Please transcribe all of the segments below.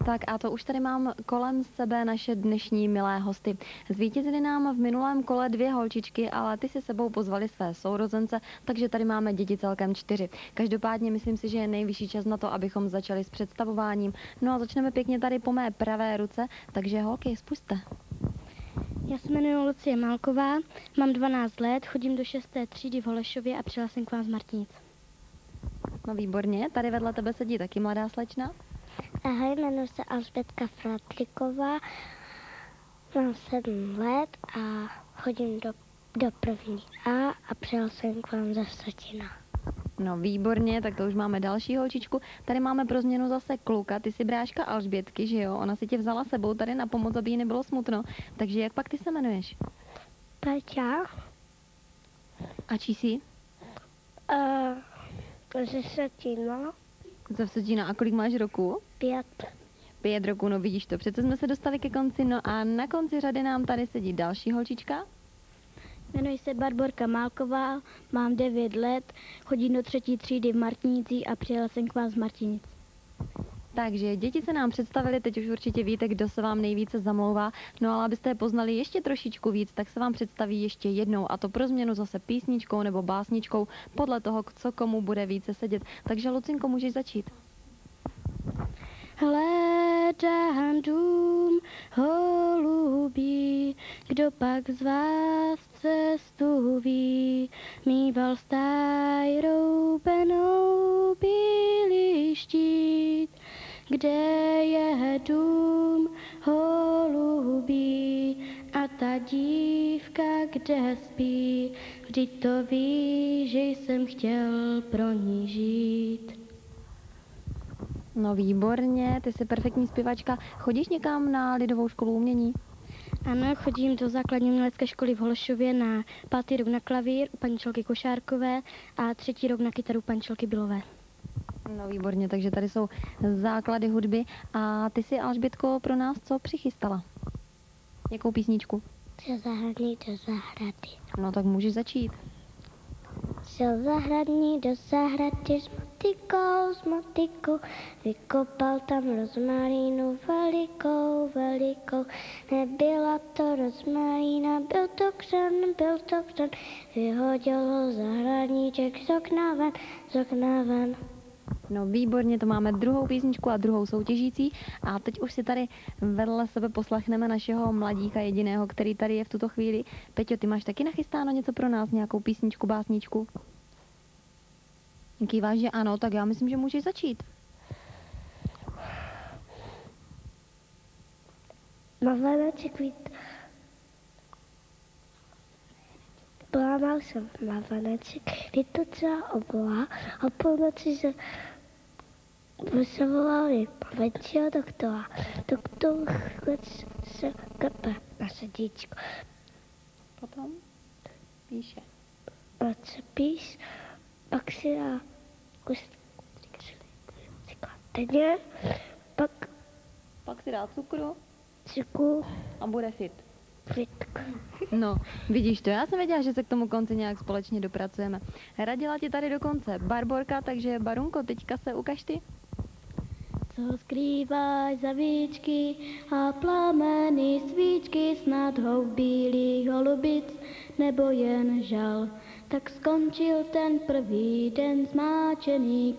Tak a to už tady mám kolem sebe naše dnešní milé hosty. Zvítězily nám v minulém kole 2 holčičky, ale ty si sebou pozvali své sourozence, takže tady máme děti celkem 4. Každopádně myslím si, že je nejvyšší čas na to, abychom začali s představováním. No a začneme pěkně tady po mé pravé ruce, takže holky, spusťte. Já se jmenuji Lucie Málková, mám 12 let, chodím do 6. třídy v Holešově a přijela jsem k vám z Martinic. No výborně, tady vedle tebe sedí taky mladá slečna. Ahoj, jmenuji se Alžbětka Fratliková, mám 7 let a chodím do první a přijel jsem k vám ze Vsetina. No výborně, tak to už máme další holčičku. Tady máme pro změnu zase kluka, ty jsi bráška Alžbětky, že jo? Ona si tě vzala sebou tady na pomoc, aby jí nebylo smutno. Takže jak pak ty se jmenuješ? Peťa. A čí jsi? Ze Vsetina. Ze Vsetina. A kolik máš roku? 5. 5 roků, no vidíš to. Přece jsme se dostali ke konci, no a na konci řady nám tady sedí další holčička. Jmenuji se Barborka Málková, mám 9 let, chodím do 3. třídy v Martinicích a přijela jsem k vám z Martinic. Takže děti se nám představili, teď už určitě víte, kdo se vám nejvíce zamlouvá, no ale abyste je poznali ještě trošičku víc, tak se vám představí ještě jednou a to pro změnu zase písničkou nebo básničkou, podle toho, co komu bude více sedět. Takže Lucinko, můžeš začít. Hledám dům holubí, kdo pak z vás cestu ví, mýval stáj roubenou bílý štít, kde je dům holubí a ta dívka, kde spí, vždyť to ví, že jsem chtěl pro ní žít. No výborně, ty jsi perfektní zpěvačka. Chodíš někam na lidovou školu umění? Ano, chodím do základní umělecké školy v Holešově na 5. rok na klavír u paní Čelky Košárkové a 3. rok na kytaru paní Čelky Bylové. No výborně, takže tady jsou základy hudby. A ty si, Alžbětko, pro nás co přichystala? Jakou písničku? Ze zahrady do zahrady. No tak můžeš začít. Šel zahradní do zahrady s motikou, vykopal tam rozmarínu velikou. Nebyla to rozmarína, byl to křen, vyhodil ho zahradníček z okna ven. No výborně, to máme druhou písničku a druhou soutěžící. A teď už si tady vedle sebe poslechneme našeho mladíka jediného, který tady je v tuto chvíli. Peťo, ty máš taky nachystáno něco pro nás, nějakou písničku, básničku? Kýváš, že ano, tak já myslím, že můžeš začít. Mavanaček vít. Plámal jsem mavanaček, vytočila obloha a půlnoci se volali menšího doktora. Doktor se klepe na sedíčko. Potom píše. Píš, pak si dá teď Pak si dá cukru cukru a bude fit. fitku. No, vidíš to, já jsem věděla, že se k tomu konci nějak společně dopracujeme. Radila ti tady dokonce Barborka, takže Barunko, teďka se ukaž ty. Co skrývají za víčky a plameny svíčky, snad hou bílých holubic, nebo jen žal. Tak skončil ten první den zmáčený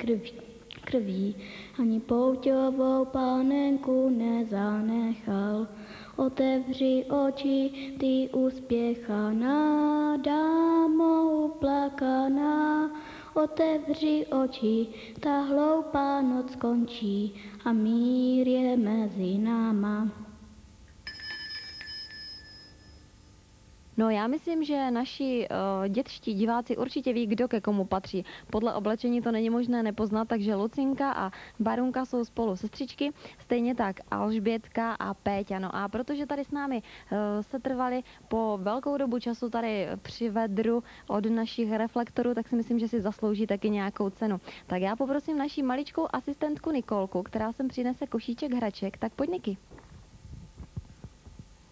krví, ani pouťovou panenku nezanechal. Otevři oči, ty uspěchaná, dámo uplakaná. Otevři oči, ta hloupá noc skončí a mír je mezi náma. No já myslím, že naši dětští diváci určitě ví, kdo ke komu patří. Podle oblečení to není možné nepoznat, takže Lucinka a Barunka jsou spolu sestřičky, stejně tak Alžbětka a Péťa. No a protože tady s námi se trvali po velkou dobu času tady při vedru od našich reflektorů, tak si myslím, že si zaslouží taky nějakou cenu. Tak já poprosím naši maličkou asistentku Nikolku, která sem přinese košíček hraček, tak pojď Niky.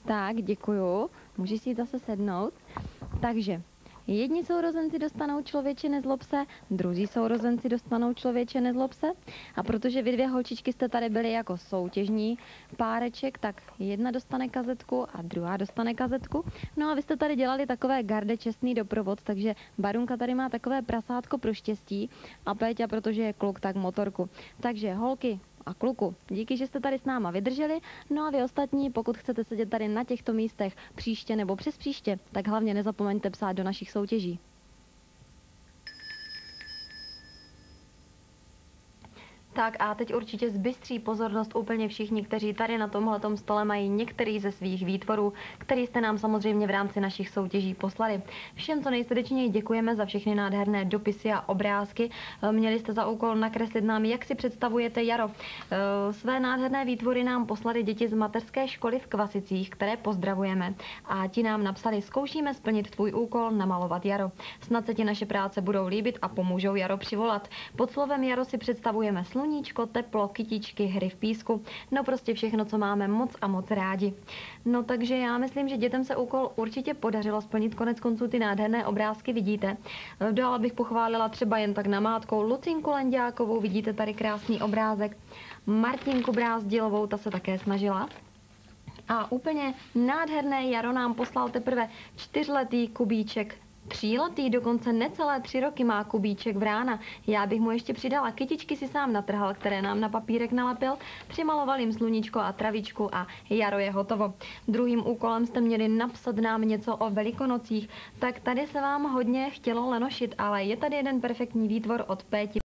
Tak, děkuju. Můžeš si jít zase sednout. Takže, Jedni sourozenci dostanou člověče nezlob se, druzí sourozenci dostanou člověče nezlob se. A protože vy dvě holčičky jste tady byly jako soutěžní páreček, tak jedna dostane kazetku a druhá dostane kazetku. No a vy jste tady dělali takové garde čestný doprovod, takže Barunka tady má takové prasátko pro štěstí a Péťa, protože je kluk, tak motorku. Takže holky a kluku, díky, že jste tady s náma vydrželi. No a vy ostatní, pokud chcete sedět tady na těchto místech příště nebo přes příště, tak hlavně nezapomeňte psát do našich soutěží. Tak a teď určitě zbystří pozornost úplně všichni, kteří tady na tomhletom stole mají některý ze svých výtvorů, který jste nám samozřejmě v rámci našich soutěží poslali. Všem co nejsrdečněji děkujeme za všechny nádherné dopisy a obrázky. Měli jste za úkol nakreslit nám, jak si představujete jaro. Své nádherné výtvory nám poslali děti z mateřské školy v Kvasicích, které pozdravujeme. A ti nám napsali: zkoušíme splnit tvůj úkol namalovat jaro. Snad se ti naše práce budou líbit a pomůžou jaro přivolat. Pod slovem jaro si představujeme sluníčko, teplo, kytičky, hry v písku, no prostě všechno, co máme moc a moc rádi. No takže já myslím, že dětem se úkol určitě podařilo splnit, konec konců ty nádherné obrázky vidíte. Dál bych pochválila třeba jen tak namátkou Lucinku Lenďákovou, vidíte tady krásný obrázek, Martinku Brázdilovou, ta se také snažila. A úplně nádherné jaro nám poslal teprve 4letý Kubíček. 3letý, dokonce necelé 3 roky má Kubíček Vrána. Já bych mu ještě přidala, kytičky si sám natrhal, které nám na papírek nalepil, přimaloval jim sluníčko a travičku a jaro je hotovo. Druhým úkolem jste měli napsat nám něco o Velikonocích, tak tady se vám hodně chtělo lenošit, ale je tady jeden perfektní výtvor od Péti.